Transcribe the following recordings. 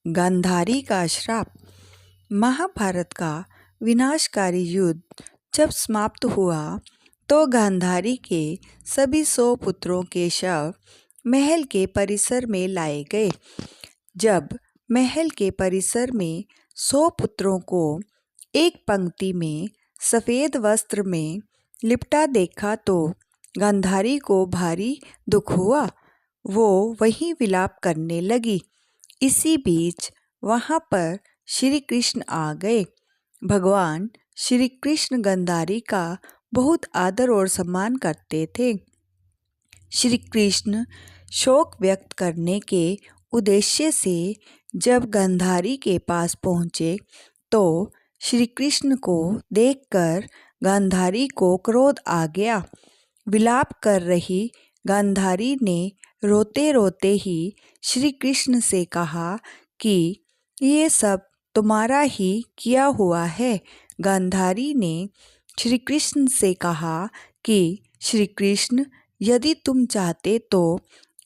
गांधारी का श्राप। महाभारत का विनाशकारी युद्ध जब समाप्त हुआ तो गांधारी के सभी 100 पुत्रों के शव महल के परिसर में लाए गए। जब महल के परिसर में 100 पुत्रों को एक पंक्ति में सफ़ेद वस्त्र में लिपटा देखा तो गांधारी को भारी दुख हुआ। वो वहीं विलाप करने लगी। इसी बीच वहाँ पर श्री कृष्ण आ गए। भगवान श्री कृष्ण गांधारी का बहुत आदर और सम्मान करते थे। श्री कृष्ण शोक व्यक्त करने के उद्देश्य से जब गांधारी के पास पहुँचे तो श्री कृष्ण को देखकर गांधारी को क्रोध आ गया। विलाप कर रही गांधारी ने रोते रोते ही श्री कृष्ण से कहा कि ये सब तुम्हारा ही किया हुआ है। गांधारी ने श्री कृष्ण से कहा कि श्री कृष्ण, यदि तुम चाहते तो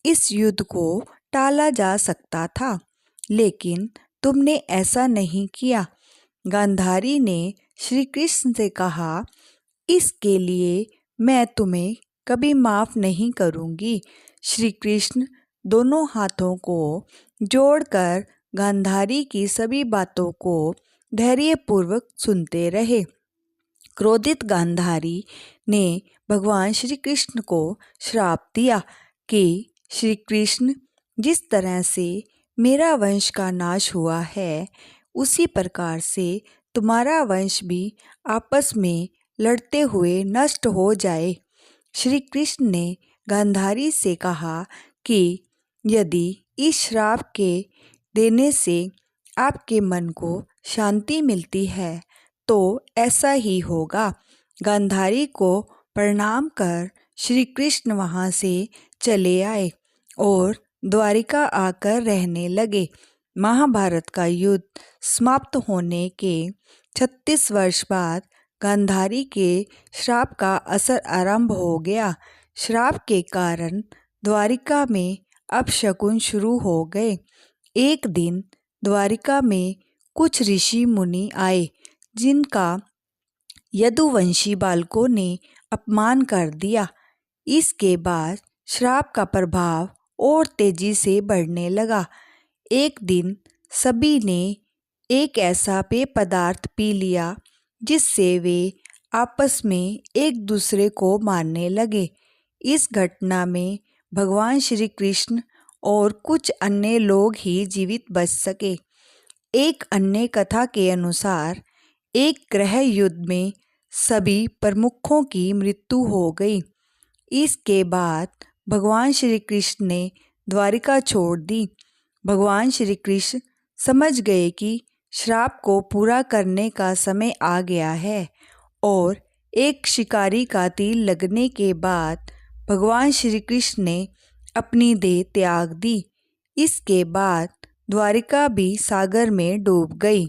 इस युद्ध को टाला जा सकता था, लेकिन तुमने ऐसा नहीं किया। गांधारी ने श्री कृष्ण से कहा, इसके लिए मैं तुम्हें कभी माफ़ नहीं करूँगी। श्री कृष्ण दोनों हाथों को जोड़कर गांधारी की सभी बातों को धैर्यपूर्वक सुनते रहे। क्रोधित गांधारी ने भगवान श्री कृष्ण को श्राप दिया कि श्री कृष्ण, जिस तरह से मेरा वंश का नाश हुआ है, उसी प्रकार से तुम्हारा वंश भी आपस में लड़ते हुए नष्ट हो जाए। श्री कृष्ण ने गांधारी से कहा कि यदि इस श्राप के देने से आपके मन को शांति मिलती है तो ऐसा ही होगा। गांधारी को प्रणाम कर श्री कृष्ण वहाँ से चले आए और द्वारिका आकर रहने लगे। महाभारत का युद्ध समाप्त होने के 36 वर्ष बाद गांधारी के श्राप का असर आरंभ हो गया। श्राप के कारण द्वारिका में अपशकुन शुरू हो गए। एक दिन द्वारिका में कुछ ऋषि मुनि आए जिनका यदुवंशी बालकों ने अपमान कर दिया। इसके बाद श्राप का प्रभाव और तेजी से बढ़ने लगा। एक दिन सभी ने एक ऐसा पेय पदार्थ पी लिया जिससे वे आपस में एक दूसरे को मारने लगे। इस घटना में भगवान श्री कृष्ण और कुछ अन्य लोग ही जीवित बच सके। एक अन्य कथा के अनुसार एक ग्रह युद्ध में सभी प्रमुखों की मृत्यु हो गई। इसके बाद भगवान श्री कृष्ण ने द्वारिका छोड़ दी। भगवान श्री कृष्ण समझ गए कि श्राप को पूरा करने का समय आ गया है और एक शिकारी का तीर लगने के बाद भगवान श्री कृष्ण ने अपनी देह त्याग दी। इसके बाद द्वारिका भी सागर में डूब गई।